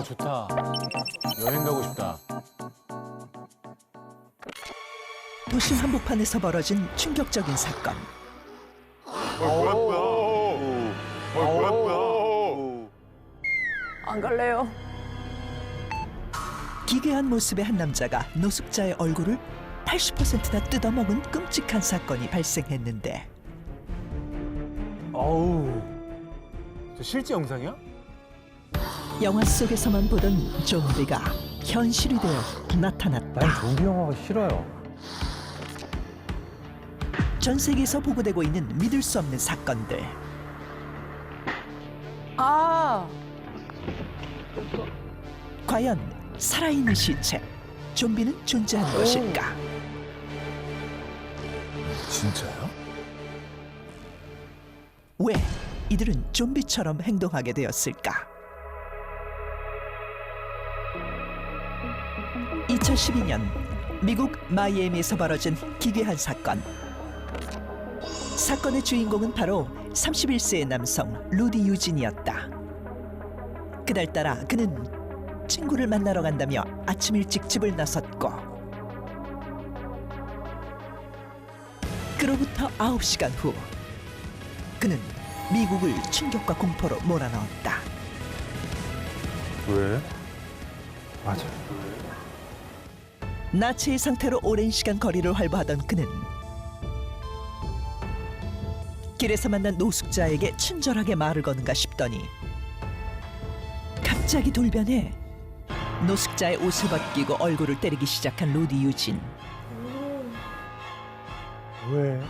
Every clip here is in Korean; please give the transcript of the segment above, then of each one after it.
좋다. 여행 가고 싶다. 도심 한복판에서 벌어진 충격적인 사건. 안 갈래요. 기괴한 모습의 한 남자가 노숙자의 얼굴을 80%나 뜯어먹은 끔찍한 사건이 발생했는데 어우. 저 실제 영상이야? 영화 속에서만 보던 좀비가 현실이 되어 나타났다. 난 좀비 영화가 싫어요. 전 세계에서 보고되고 있는 믿을 수 없는 사건들. 아, 과연 살아있는 시체, 좀비는 존재하는 것일까? 진짜요? 왜 이들은 좀비처럼 행동하게 되었을까? 2012년 미국 마이애미에서 벌어진 기괴한 사건. 사건의 주인공은 바로 31세의 남성 루디 유진이었다. 그날따라 그는 친구를 만나러 간다며 아침 일찍 집을 나섰고 그로부터 9시간 후 그는 미국을 충격과 공포로 몰아넣었다. 왜? 맞아. 나체의 상태로 오랜 시간 거리를 활보하던 그는 길에서 만난 노숙자에게 친절하게 말을 거는가 싶더니 갑자기 돌변해 노숙자의 옷을 벗기고 얼굴을 때리기 시작한 루디 유진. 왜?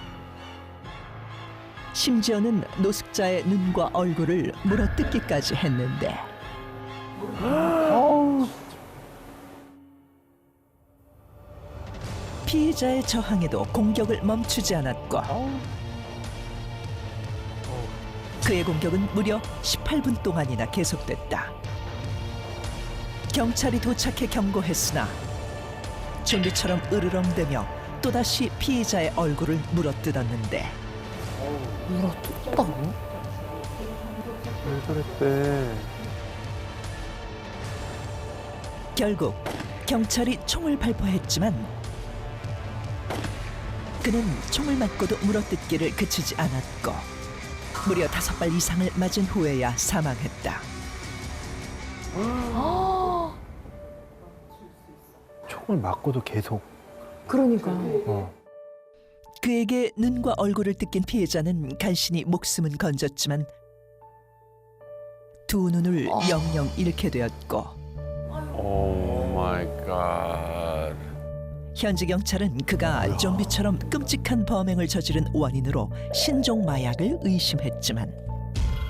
심지어는 노숙자의 눈과 얼굴을 물어뜯기까지 했는데 피해자의 저항에도 공격을 멈추지 않았고 그의 공격은 무려 18분 동안이나 계속됐다. 경찰이 도착해 경고했으나 좀비처럼 으르렁대며 또다시 피해자의 얼굴을 물어뜯었는데 물어뜯다고? 왜 그랬대? 결국 경찰이 총을 발포했지만 그는 총을 맞고도 물어뜯기를 그치지 않았고 무려 5발 이상을 맞은 후에야 사망했다. 총을 맞고도 계속. 그러니까. 그에게 눈과 얼굴을 뜯긴 피해자는 간신히 목숨은 건졌지만 두 눈을 영영 잃게 되었고 오 마이 갓. 현지 경찰은 그가 좀비처럼 끔찍한 범행을 저지른 원인으로 신종 마약을 의심했지만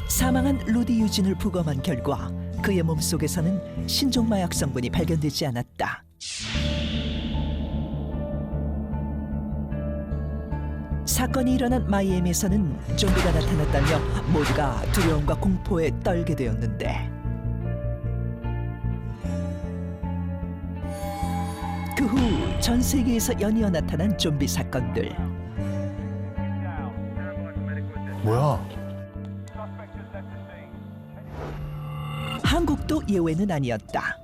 사망한 루디 유진을 부검한 결과 그의 몸속에서는 신종 마약 성분이 발견되지 않았다. 사건이 일어난 마이애미에서는 좀비가 나타났다며 모두가 두려움과 공포에 떨게 되었는데 그 후 전 세계에서 연이어 나타난 좀비 사건들. 뭐야? 한국도 예외는 아니었다.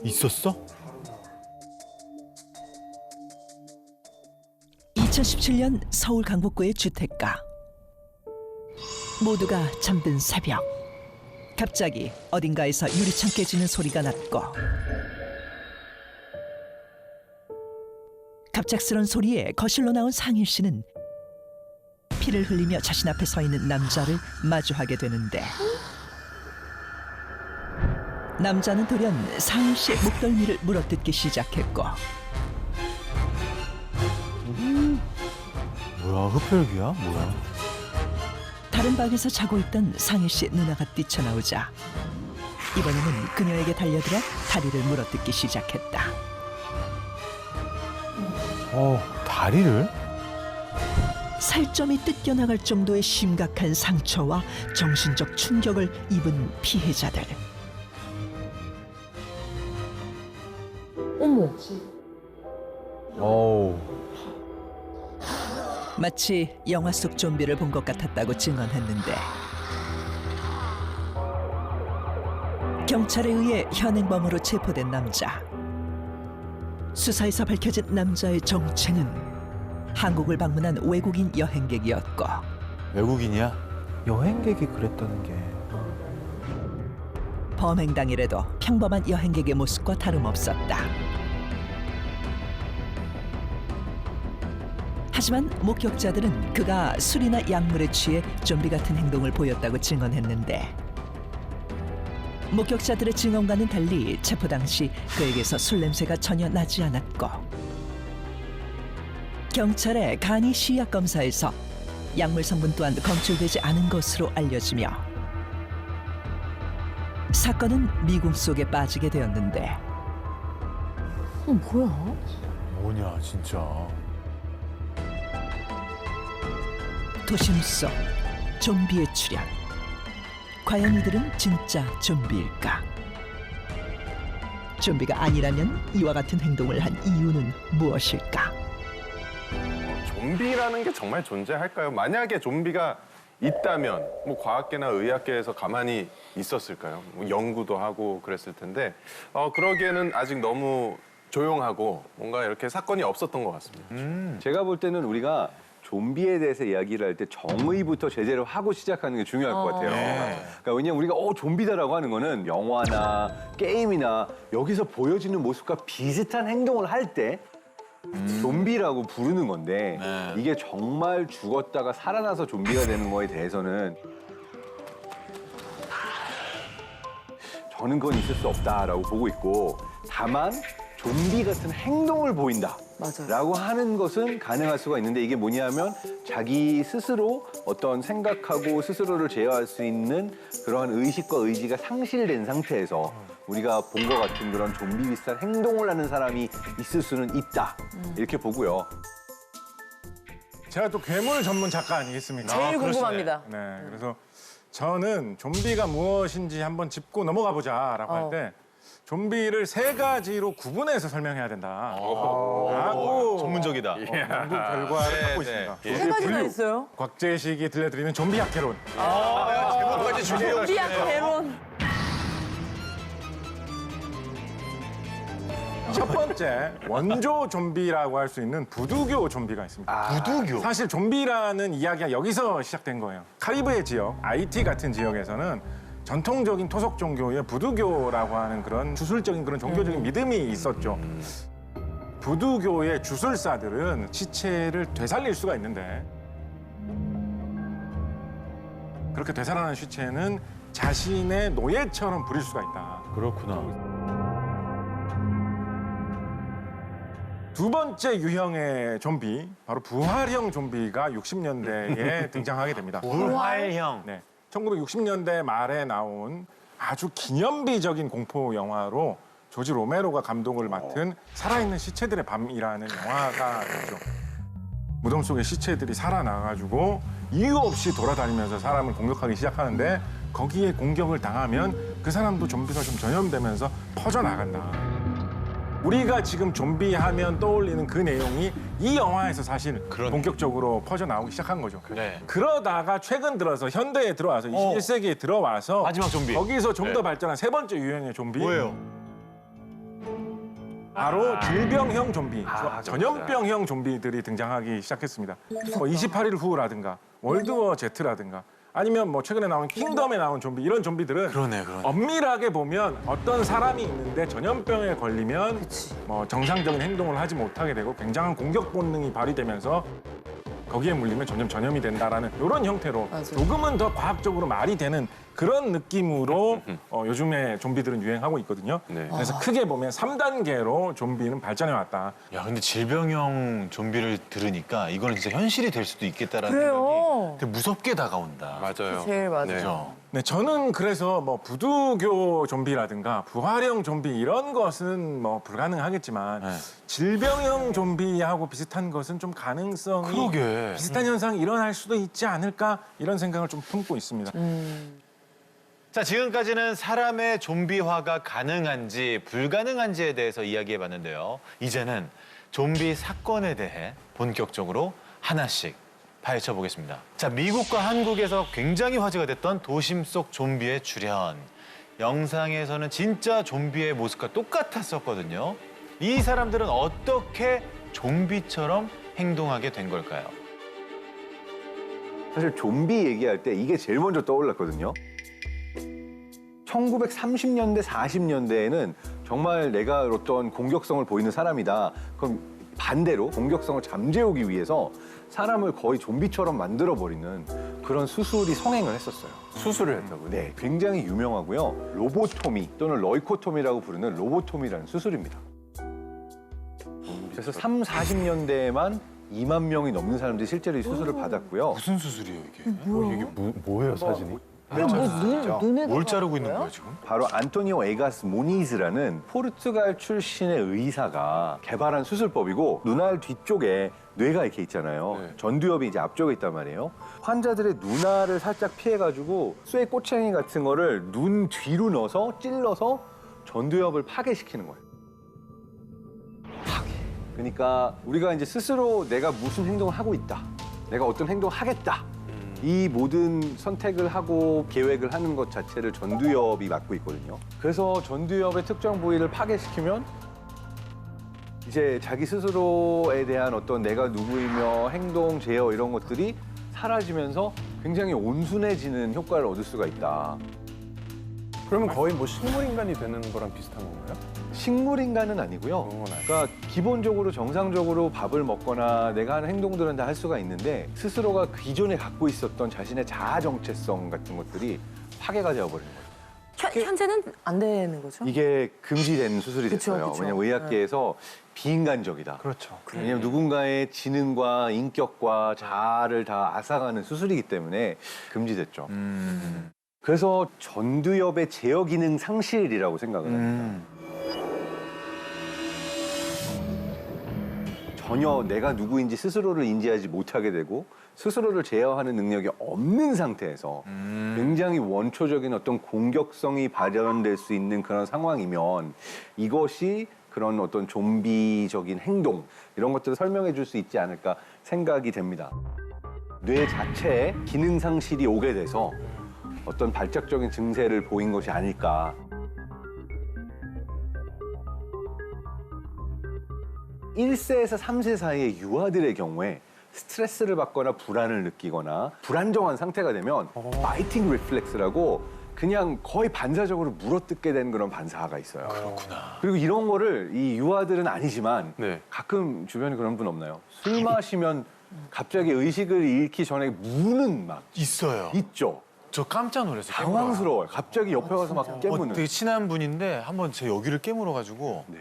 있었어? 2017년 서울 강북구의 주택가. 모두가 잠든 새벽. 갑자기 어딘가에서 유리창 깨지는 소리가 났고 갑작스런 소리에 거실로 나온 상일 씨는 피를 흘리며 자신 앞에 서 있는 남자를 마주하게 되는데 남자는 돌연 상일 씨의 목덜미를 물어뜯기 시작했고 뭐야, 흡혈귀야? 뭐야? 다른 방에서 자고 있던 상일 씨의 누나가 뛰쳐나오자 이번에는 그녀에게 달려들어 다리를 물어뜯기 시작했다. 다리를? 살점이 뜯겨나갈 정도의 심각한 상처와 정신적 충격을 입은 피해자들. 어머. 어우. 마치 영화 속 좀비를 본 것 같았다고 증언했는데 경찰에 의해 현행범으로 체포된 남자. 수사에서 밝혀진 남자의 정체는 한국을 방문한 외국인 여행객이었고 외국인이야? 여행객이 그랬다는 게. 범행 당일에도 평범한 여행객의 모습과 다름없었다. 하지만 목격자들은 그가 술이나 약물에 취해 좀비 같은 행동을 보였다고 증언했는데 목격자들의 증언과는 달리 체포 당시 그에게서 술 냄새가 전혀 나지 않았고 경찰의 간이 시약 검사에서 약물 성분 또한 검출되지 않은 것으로 알려지며 사건은 미궁 속에 빠지게 되었는데 뭐야? 뭐냐 진짜. 도심 속 좀비의 출현. 과연 이들은 진짜 좀비일까? 좀비가 아니라면 이와 같은 행동을 한 이유는 무엇일까? 좀비라는 게 정말 존재할까요? 만약에 좀비가 있다면 뭐 과학계나 의학계에서 가만히 있었을까요? 뭐 연구도 하고 그랬을 텐데 그러기에는 아직 너무 조용하고 뭔가 이렇게 사건이 없었던 것 같습니다. 제가 볼 때는 우리가 좀비에 대해서 이야기를 할 때 정의부터 제대로 하고 시작하는 게 중요할 것 같아요. 그러니까 왜냐면 우리가 좀비다라고 하는 거는 영화나 게임이나 여기서 보여지는 모습과 비슷한 행동을 할 때 좀비라고 부르는 건데 이게 정말 죽었다가 살아나서 좀비가 되는 거에 대해서는 저는 그건 있을 수 없다라고 보고 있고 다만 좀비 같은 행동을 보인다. 맞아요. 라고 하는 것은 가능할 수가 있는데 이게 뭐냐면 자기 스스로 어떤 생각하고 스스로를 제어할 수 있는 그러한 의식과 의지가 상실된 상태에서 우리가 본 것 같은 그런 좀비 비슷한 행동을 하는 사람이 있을 수는 있다. 이렇게 보고요. 제가 또 괴물 전문 작가 아니겠습니까? 제일 궁금합니다. 네, 그래서 저는 좀비가 무엇인지 한번 짚고 넘어가 보자라고 할 때 좀비를 세 가지로 구분해서 설명해야 된다. 라고 전문적이다. 연구 결과를 갖고 있습니다. 세 가지나 있어요. 곽재식이 들려드리는 좀비 학개론. 제목까지 주세요. 우리야 개론. 첫 번째 원조 좀비라고 할 수 있는 부두교 좀비가 있습니다. 부두교. 사실 좀비라는 이야기가 여기서 시작된 거예요. 카리브해 지역, 아이티 같은 지역에서는 전통적인 토속 종교의 부두교라고 하는 그런 주술적인 그런 종교적인 믿음이 있었죠. 부두교의 주술사들은 시체를 되살릴 수가 있는데 그렇게 되살아난 시체는 자신의 노예처럼 부릴 수가 있다. 그렇구나. 두 번째 유형의 좀비, 바로 부활형 좀비가 60년대에 등장하게 됩니다. 부활형. 네, 1960년대 말에 나온 아주 기념비적인 공포 영화로 조지 로메로가 감독을 맡은 살아있는 시체들의 밤이라는 영화가 있죠. 무덤 속에 시체들이 살아나가지고 이유 없이 돌아다니면서 사람을 공격하기 시작하는데 거기에 공격을 당하면 그 사람도 좀비가 좀 전염되면서 퍼져나간다. 우리가 지금 좀비 하면 떠올리는 그 내용이 이 영화에서 사실 본격적으로 퍼져나오기 시작한 거죠. 네. 그러다가 최근 들어서 현대에 들어와서 21세기에 들어와서 마지막 좀비. 거기서 좀 더 발전한 세 번째 유형의 좀비. 뭐예요? 바로 질병형 좀비, 아, 전염병형 좀비들이 등장하기 시작했습니다. 28일 후라든가 월드워 Z라든가 아니면 뭐 최근에 나온 킹덤에 나온 좀비 이런 좀비들은 그러네. 엄밀하게 보면 어떤 사람이 있는데 전염병에 걸리면 뭐 정상적인 행동을 하지 못하게 되고 굉장한 공격 본능이 발휘되면서 거기에 물리면 점점 전염이 된다라는 이런 형태로 맞아요. 조금은 더 과학적으로 말이 되는 그런 느낌으로 요즘에 좀비들은 유행하고 있거든요. 네. 그래서 크게 보면 3단계로 좀비는 발전해 왔다. 야, 근데 질병형 좀비를 들으니까 이거는 진짜 현실이 될 수도 있겠다라는 그래요. 생각이 되게 무섭게 다가온다. 맞아요. 제일 맞아요. 그죠? 네, 저는 그래서 뭐 부두교 좀비라든가 부활형 좀비 이런 것은 뭐 불가능하겠지만 네. 질병형 좀비하고 비슷한 것은 좀 가능성이 그러게. 비슷한 현상이 일어날 수도 있지 않을까 이런 생각을 좀 품고 있습니다. 자, 지금까지는 사람의 좀비화가 가능한지 불가능한지에 대해서 이야기해봤는데요. 이제는 좀비 사건에 대해 본격적으로 하나씩 파헤쳐 보겠습니다. 자, 미국과 한국에서 굉장히 화제가 됐던 도심 속 좀비의 출현. 영상에서는 진짜 좀비의 모습과 똑같았었거든요. 이 사람들은 어떻게 좀비처럼 행동하게 된 걸까요? 사실 좀비 얘기할 때 이게 제일 먼저 떠올랐거든요. 1930년대, 40년대에는 정말 내가 어떤 공격성을 보이는 사람이다. 그럼 반대로 공격성을 잠재우기 위해서 사람을 거의 좀비처럼 만들어버리는 그런 수술이 성행을 했었어요. 수술을 했다고요? 네, 굉장히 유명하고요. 로보토미 또는 러이코토미라고 부르는 로보토미라는 수술입니다. 그래서 3, 40년대에만 2만 명이 넘는 사람들이 실제로 이 수술을 받았고요. 무슨 수술이에요, 이게? 뭐예요, 사진이? 눈에 뭘 자르고 있는 거예요, 지금? 바로 안토니오 에가스 모니즈라는 포르투갈 출신의 의사가 개발한 수술법이고 눈알 뒤쪽에 뇌가 이렇게 있잖아요. 네. 전두엽이 이제 앞쪽에 있단 말이에요. 환자들의 눈알을 살짝 피해가지고 쇠 꼬챙이 같은 거를 눈 뒤로 넣어서 찔러서 전두엽을 파괴시키는 거예요. 파괴. 그러니까 우리가 이제 스스로 내가 무슨 행동을 하고 있다. 내가 어떤 행동을 하겠다. 이 모든 선택을 하고 계획을 하는 것 자체를 전두엽이 맡고 있거든요. 그래서 전두엽의 특정 부위를 파괴시키면 이제 자기 스스로에 대한 어떤 내가 누구이며 행동, 제어 이런 것들이 사라지면서 굉장히 온순해지는 효과를 얻을 수가 있다. 그러면 거의 뭐 식물인간이 되는 거랑 비슷한 건가요? 식물인간은 아니고요. 그건 아니에요. 그러니까 기본적으로 정상적으로 밥을 먹거나 내가 하는 행동들은 다 할 수가 있는데 스스로가 기존에 갖고 있었던 자신의 자아 정체성 같은 것들이 파괴가 되어버리는 거예요. 현재는 안 되는 거죠? 이게 금지된 수술이 그쵸, 됐어요. 그쵸. 왜냐면 의학계에서 비인간적이다. 그렇죠. 왜냐면 누군가의 지능과 인격과 자아를 다 앗아가는 수술이기 때문에 금지됐죠. 그래서 전두엽의 제어 기능 상실이라고 생각을 합니다. 전혀 내가 누구인지 스스로를 인지하지 못하게 되고 스스로를 제어하는 능력이 없는 상태에서 굉장히 원초적인 어떤 공격성이 발현될 수 있는 그런 상황이면 이것이 그런 어떤 좀비적인 행동 이런 것들을 설명해 줄 수 있지 않을까 생각이 됩니다. 뇌 자체에 기능 상실이 오게 돼서 어떤 발작적인 증세를 보인 것이 아닐까. 1세에서 3세 사이의 유아들의 경우에 스트레스를 받거나 불안을 느끼거나 불안정한 상태가 되면 파이팅 리플렉스라고 그냥 거의 반사적으로 물어뜯게 되는 그런 반사가 있어요. 그렇구나. 그리고 이런 거를 이 유아들은 아니지만 네. 가끔 주변에 그런 분 없나요? 술 마시면 갑자기 의식을 잃기 전에 무는 막 있어요. 있죠. 저 깜짝 놀랐어요. 당황스러워요. 갑자기 옆에 와서 막 깨무는. 되게 친한 분인데 한번 제 여기를 깨물어가지고 네.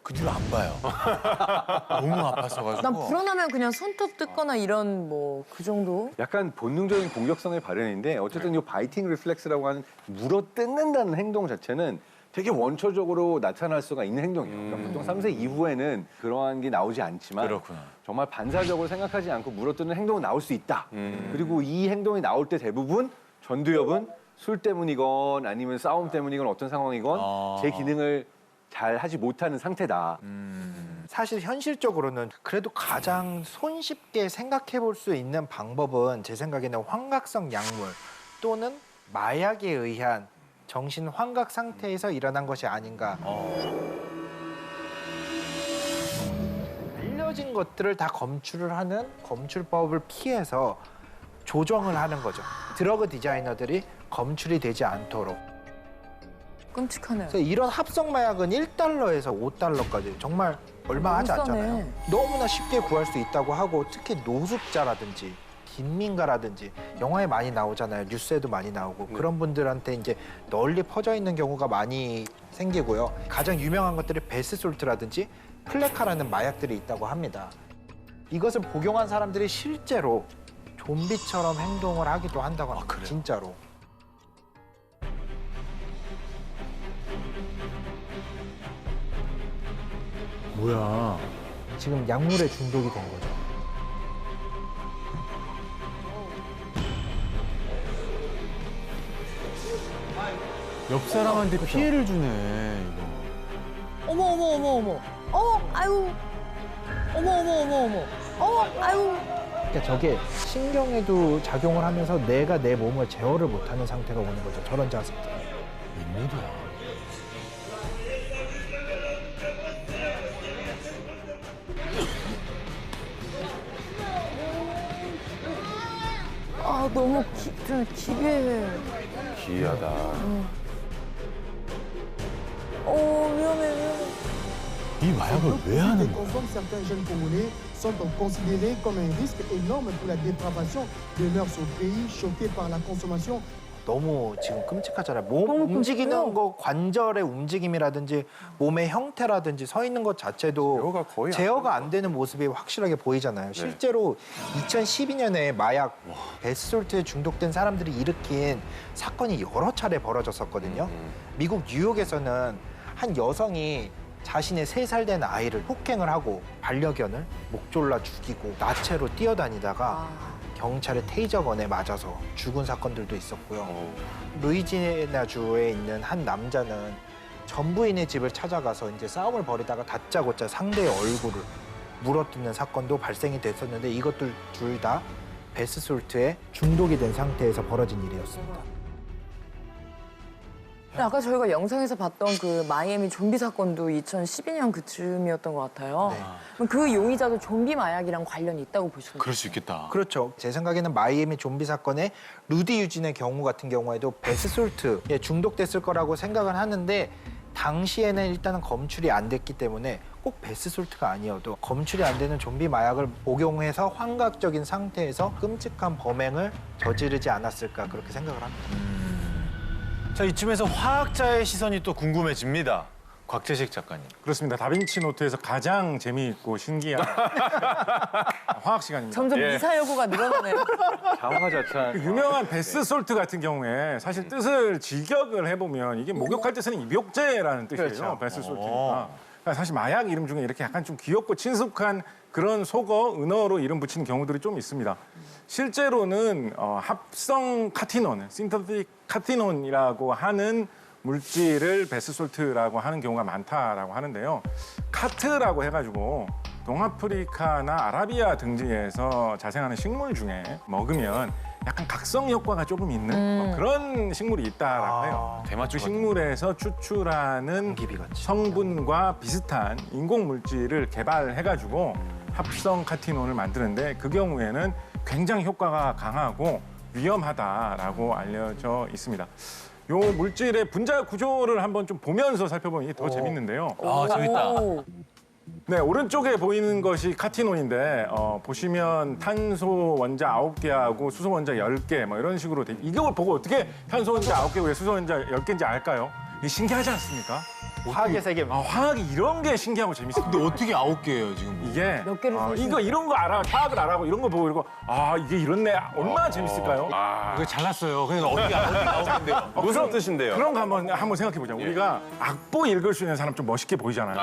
그 뒤로 안 봐요. 너무 아팠어가지고. 난 불안하면 그냥 손톱 뜯거나 이런 뭐 그 정도? 약간 본능적인 공격성의 발현인데 어쨌든 이 바이팅 리플렉스라고 하는 물어뜯는다는 행동 자체는 되게 원초적으로 나타날 수가 있는 행동이에요. 그러니까 보통 3세 이후에는 그러한 게 나오지 않지만 그렇구나. 정말 반사적으로 생각하지 않고 물어뜯는 행동은 나올 수 있다. 그리고 이 행동이 나올 때 대부분 전두엽은 술 때문이건 아니면 싸움 때문이건 어떤 상황이건 제 기능을 잘 하지 못하는 상태다. 사실 현실적으로는 그래도 가장 손쉽게 생각해 볼 수 있는 방법은 제 생각에는 환각성 약물 또는 마약에 의한 정신 환각 상태에서 일어난 것이 아닌가. 알려진 것들을 다 검출을 하는 검출법을 피해서 조정을 하는 거죠. 드러그 디자이너들이 검출이 되지 않도록. 끔찍하네요. 그래서 이런 합성 마약은 1달러에서 5달러까지 정말 얼마 하지 너무 싸네. 않잖아요. 너무나 쉽게 구할 수 있다고 하고 특히 노숙자라든지 빈민가라든지 영화에 많이 나오잖아요. 뉴스에도 많이 나오고 그런 분들한테 이제 널리 퍼져 있는 경우가 많이 생기고요. 가장 유명한 것들이 베스솔트라든지 플레카라는 마약들이 있다고 합니다. 이것을 복용한 사람들이 실제로 좀비처럼 행동을 하기도 한다고 합니다. 그래요? 진짜로. 뭐야? 지금 약물에 중독이 된 거죠. 옆 사람한테 피해를 주네, 이거. 어머 어머 어머 어머. 어머 아유. 어머 어머 어머 어머. 어머 아유. 그러니까 저게 신경에도 작용을 하면서 내가 내 몸을 제어를 못하는 상태가 오는 거죠. 저런 자세들. 웬일이야. 아, 너무 좀 기괴해. 기이하다. 위험해. 이 마약을 왜 하는 거야? Consomment certains jeunes Congolais sont donc considérés comme un risque énorme pour la dépravation de mœurs au pays, choqués par la consommation. 너무 지금 끔찍하잖아요. 몸 너무 움직이는 끔찍해요. 거, 관절의 움직임이라든지 몸의 형태라든지 서 있는 것 자체도 제어가 거의 안 제어가 안 되는 모습이 확실하게 보이잖아요. 실제로 2012년에 마약 베스솔트에 중독된 사람들이 일으킨 사건이 여러 차례 벌어졌었거든요. 미국 뉴욕에서는 한 여성이 자신의 3살 된 아이를 폭행을 하고 반려견을 목 졸라 죽이고 나체로 뛰어다니다가 경찰의 테이저건에 맞아서 죽은 사건들도 있었고요. 루이지애나주에 있는 한 남자는 전 부인의 집을 찾아가서 이제 싸움을 벌이다가 다짜고짜 상대의 얼굴을 물어뜯는 사건도 발생이 됐었는데 이것들 둘 다 베스솔트에 중독이 된 상태에서 벌어진 일이었습니다. 아까 저희가 영상에서 봤던 그 마이애미 좀비 사건도 2012년 그쯤이었던 것 같아요. 그럼 그 용의자도 좀비 마약이랑 관련이 있다고 보시는 거예요? 그럴 수 있겠다. 그렇죠. 제 생각에는 마이애미 좀비 사건의 루디 유진의 경우 같은 경우에도 베스솔트에 중독됐을 거라고 생각을 하는데 당시에는 일단은 검출이 안 됐기 때문에 꼭 베스솔트가 아니어도 검출이 안 되는 좀비 마약을 복용해서 환각적인 상태에서 끔찍한 범행을 저지르지 않았을까 그렇게 생각을 합니다. 자, 이쯤에서 화학자의 시선이 또 궁금해집니다. 곽재식 작가님. 그렇습니다. 다빈치 노트에서 가장 재미있고 신기한 화학 시간입니다. 점점 미사 여구가 늘어나네요. 자화자찬. 그 유명한 베스솔트 같은 경우에 사실 뜻을 직역을 해보면 이게 목욕할 때 쓰는 입욕제라는 뜻이에요. 그렇죠. 베스솔트가. 그러니까 사실 마약 이름 중에 이렇게 약간 좀 귀엽고 친숙한 그런 속어, 은어로 이름 붙이는 경우들이 좀 있습니다. 실제로는 합성 카티논, 신터틱 카티논이라고 하는 물질을 베스솔트라고 하는 경우가 많다라고 하는데요. 카트라고 해가지고 동아프리카나 아라비아 등지에서 자생하는 식물 중에 먹으면 약간 각성 효과가 조금 있는 뭐 그런 식물이 있다라고 해요. 그 식물에서 추출하는 기비같이. 성분과 비슷한 인공 물질을 개발해가지고 합성 카티논을 만드는데 그 경우에는 굉장히 효과가 강하고 위험하다라고 알려져 있습니다. 요 물질의 분자 구조를 한번 좀 보면서 살펴보면 이게 더 재밌는데요. 아, 재밌다. 네, 오른쪽에 보이는 것이 카티논인데 보시면 탄소 원자 9개하고 수소 원자 10개 뭐 이런 식으로 이걸 보고 어떻게 탄소 원자 9개고 수소 원자 10개인지 알까요? 이게 신기하지 않습니까? 화학의 세계. 화학이 이런 게 신기하고 재밌어요. 근데 어떻게 9개예요, 지금? 이게 몇 개를 쓰시는 이런 거 알아, 화학을 알아고 이런 거 보고 이러고 이게 이렇네 얼마나 재밌을까요? 이거 잘났어요. 그러니까 어디가 9개인데요? 무슨 뜻인데요? 그런 거 한번 생각해 보자. 우리가 악보 읽을 수 있는 사람 좀 멋있게 보이잖아요.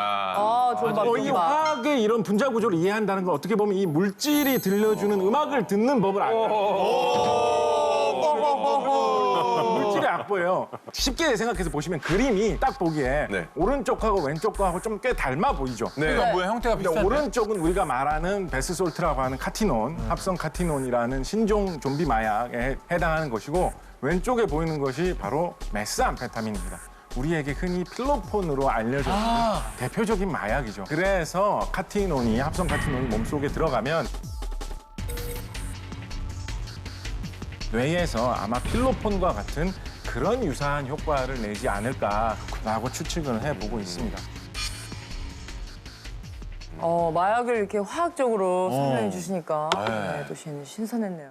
존박, 이 존박. 화학의 이런 분자 구조를 이해한다는 건 어떻게 보면 이 물질이 들려주는 음악을 듣는 법을 알아요. 물질의 악보예요. 쉽게 생각해서 보시면 그림이 딱 보기에 네. 오른쪽하고 왼쪽하고 좀 꽤 닮아 보이죠. 네. 그러니까 뭐야, 형태가 근데 비슷한데? 오른쪽은 우리가 말하는 베스솔트라고 하는 카티논, 합성 카티논이라는 신종 좀비 마약에 해당하는 것이고 왼쪽에 보이는 것이 바로 메스암페타민입니다. 우리에게 흔히 필로폰으로 알려져 있는 대표적인 마약이죠. 그래서 카티논이, 합성 카티논이 몸속에 들어가면 뇌에서 아마 필로폰과 같은 그런 유사한 효과를 내지 않을까라고 추측을 해보고 있습니다. 마약을 이렇게 화학적으로 설명해 주시니까 네, 또 신선했네요.